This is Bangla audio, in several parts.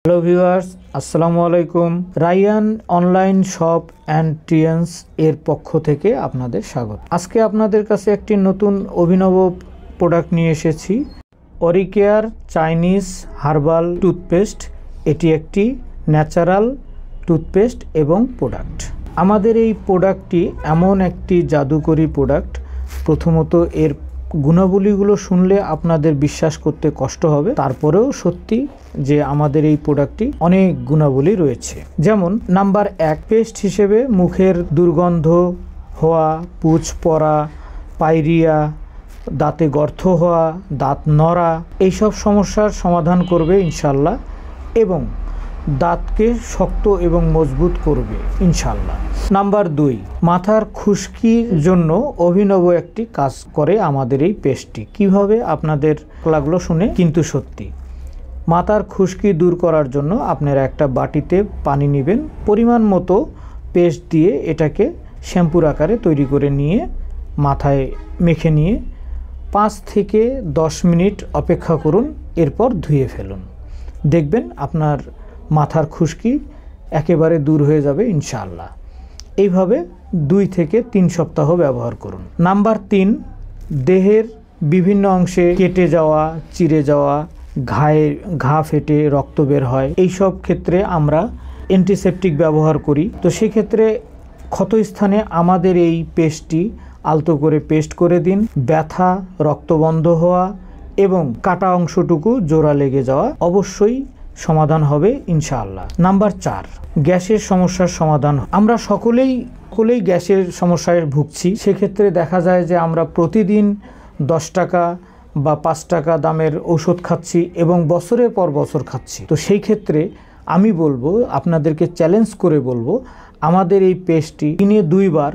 হ্যালো ভিউয়ার্স, আসসালামু আলাইকুম। রায়ান অনলাইন শপ অ্যান্ড ট্রিয়ান্স এর পক্ষ থেকে আপনাদের স্বাগত। আজকে আপনাদের কাছে একটি নতুন অভিনব প্রোডাক্ট নিয়ে এসেছি, অরিকেয়ার চাইনিজ হার্বাল টুথপেস্ট। এটি একটি ন্যাচারাল টুথপেস্ট এবং প্রোডাক্ট। আমাদের এই প্রোডাক্টটি এমন একটি জাদুকরী প্রোডাক্ট, প্রথমত এর গুণাবলীগুলো শুনলে আপনাদের বিশ্বাস করতে কষ্ট হবে, তারপরেও সত্যি যে আমাদের এই প্রোডাক্টটি অনেক গুণাবলী রয়েছে। যেমন নাম্বার 1, পেস্ট হিসেবে মুখের দুর্গন্ধ হওয়া, পুঁজ পড়া, পায়রিয়া, দাঁতে গর্ত হওয়া, দাঁত নড়া, এইসব সমস্যার সমাধান করবে ইনশাল্লাহ, এবং দাঁতকে শক্ত এবং মজবুত করবে ইনশাল্লাহ। নাম্বার 2, মাথার খুশকির জন্য অভিনব একটি কাজ করে আমাদের এই পেস্টটি। কিভাবে আপনাদের লাগলো শুনে, কিন্তু সত্যি। মাথার খুশকি দূর করার জন্য আপনারা একটা বাটিতে পানি নেবেন, পরিমাণ মতো পেস্ট দিয়ে এটাকে শ্যাম্পুর আকারে তৈরি করে নিয়ে মাথায় মেখে নিয়ে 5 থেকে 10 মিনিট অপেক্ষা করুন, এরপর ধুয়ে ফেলুন। দেখবেন আপনার মাথার খুশকি একেবারে দূর হয়ে যাবে ইনশাআল্লাহ। এইভাবে 2 থেকে 3 সপ্তাহ ব্যবহার করুন। নাম্বার 3, দেহের বিভিন্ন অংশে কেটে যাওয়া, চিরে যাওয়া, ঘা ফেটে রক্ত বের হয়, এইসব ক্ষেত্রে আমরা অ্যান্টিসেপটিক ব্যবহার করি। তো সেক্ষেত্রে ক্ষতস্থানে আমাদের এই পেস্টটি আলতো করে পেস্ট করে দিন। ব্যথা, রক্ত বন্ধ হওয়া এবং কাটা অংশটুকু জোড়া লেগে যাওয়া অবশ্যই সমাধান হবে ইনশাআল্লাহ। নাম্বার 4, গ্যাসের সমস্যার সমাধান। আমরা সকলেই গ্যাসের সমস্যায় ভুগছি। সেক্ষেত্রে দেখা যায় যে আমরা প্রতিদিন 10 টাকা বা 5 টাকা দামের ঔষধ খাচ্ছি এবং বছরের পর বছর খাচ্ছি। তো সেই ক্ষেত্রে আমি বলবো, আপনাদেরকে চ্যালেঞ্জ করে বলবো, আমাদের এই পেস্টটি দিনে 2 বার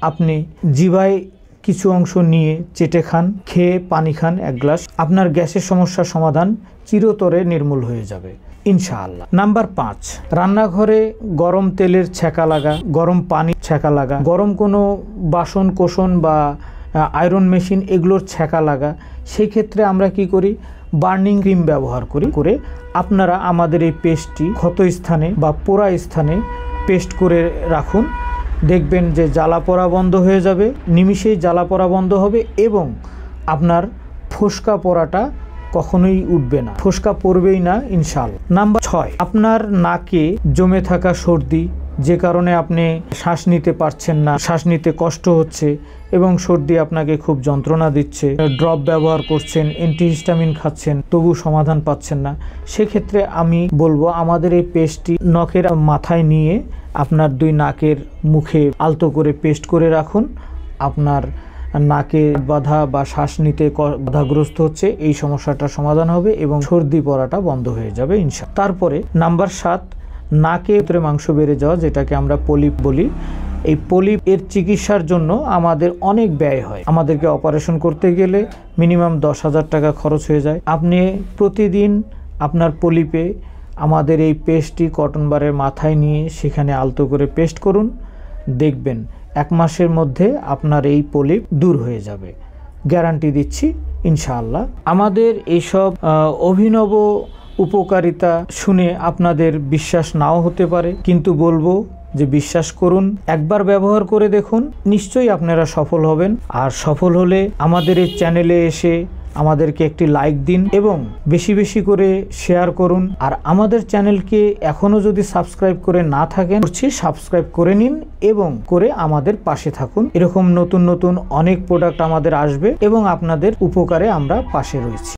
আপনি জিভায় কিছু অংশ নিয়ে চেটে খান, খেয়ে পানি খান 1 গ্লাস, আপনার গ্যাসের সমস্যার সমাধান চিরতরে নির্মূল হয়ে যাবে ইনশাআল্লাহ। নাম্বার 5, রান্নাঘরে গরম তেলের ছ্যাঁকা লাগা, গরম পানি ছ্যাঁকা লাগা, গরম কোনো বাসন কোসন বা আয়রন মেশিন এগুলোর ছ্যাঁকা লাগা, সেই ক্ষেত্রে আমরা কি করি, বার্নিং ক্রিম ব্যবহার করে আপনারা আমাদের এই পেস্টটি ক্ষত স্থানে বা পোড়া স্থানে পেস্ট করে রাখুন। দেখবেন যে জ্বালা পোড়া বন্ধ হয়ে যাবে, নিমিষেই জ্বালা পোড়া বন্ধ হবে এবং আপনার ফোসকা পোড়াটা কখনোই উঠবে না, ফোসকা পড়বেই না ইনশাআল্লাহ। নাম্বার 6, আপনার নাকে জমে থাকা সর্দি, যে কারণে আপনি শ্বাস নিতে পারছেন না, শ্বাস নিতে কষ্ট হচ্ছে এবং সর্দি আপনাকে খুব যন্ত্রণা দিচ্ছে, ড্রপ ব্যবহার করছেন, অ্যান্টিহিস্টামিন খাচ্ছেন, তবু সমাধান পাচ্ছেন না, সেক্ষেত্রে আমি বলবো আমাদের এই পেস্টটি নখের মাথায় নিয়ে আপনার 2 নাকের মুখে আলতো করে পেস্ট করে রাখুন। আপনার নাকে বাধা বা শ্বাস নিতে বাধাগ্রস্ত হচ্ছে, এই সমস্যাটা সমাধান হবে এবং সর্দি পড়াটা বন্ধ হয়ে যাবে ইনশাআল্লাহ। তারপরে নাম্বার 7, নাকে ভিতরে মাংস বেড়ে যাওয়া, যেটাকে আমরা পলিপ বলি। এই পলিপ এর চিকিৎসার জন্য আমাদের অনেক ব্যয় হয়, আমাদেরকে অপারেশন করতে গেলে মিনিমাম 10,000 টাকা খরচ হয়ে যায়। আপনি প্রতিদিন আপনার পলিপে আমাদের এই পেস্টটি কটন বারের মাথায় নিয়ে সেখানে আলতো করে পেস্ট করুন, দেখবেন 1 মাসের মধ্যে আপনার এই পলিপ দূর হয়ে যাবে, গ্যারান্টি দিচ্ছি ইনশাআল্লাহ। আমাদের এইসব অভিনব উপকারিতা শুনে আপনাদের বিশ্বাস নাও হতে পারে, কিন্তু বলবো যে বিশ্বাস করুন, একবার ব্যবহার করে দেখুন, নিশ্চয়ই আপনারা সফল হবেন। আর সফল হলে আমাদের এই চ্যানেলে এসে আমাদেরকে একটি লাইক দিন এবং বেশি বেশি করে শেয়ার করুন। আর আমাদের চ্যানেলকে এখনও যদি সাবস্ক্রাইব করে না থাকেন, সাবস্ক্রাইব করে নিন এবং করে আমাদের পাশে থাকুন। এরকম নতুন নতুন অনেক প্রোডাক্ট আমাদের আসবে এবং আপনাদের উপকারে আমরা পাশে রয়েছি।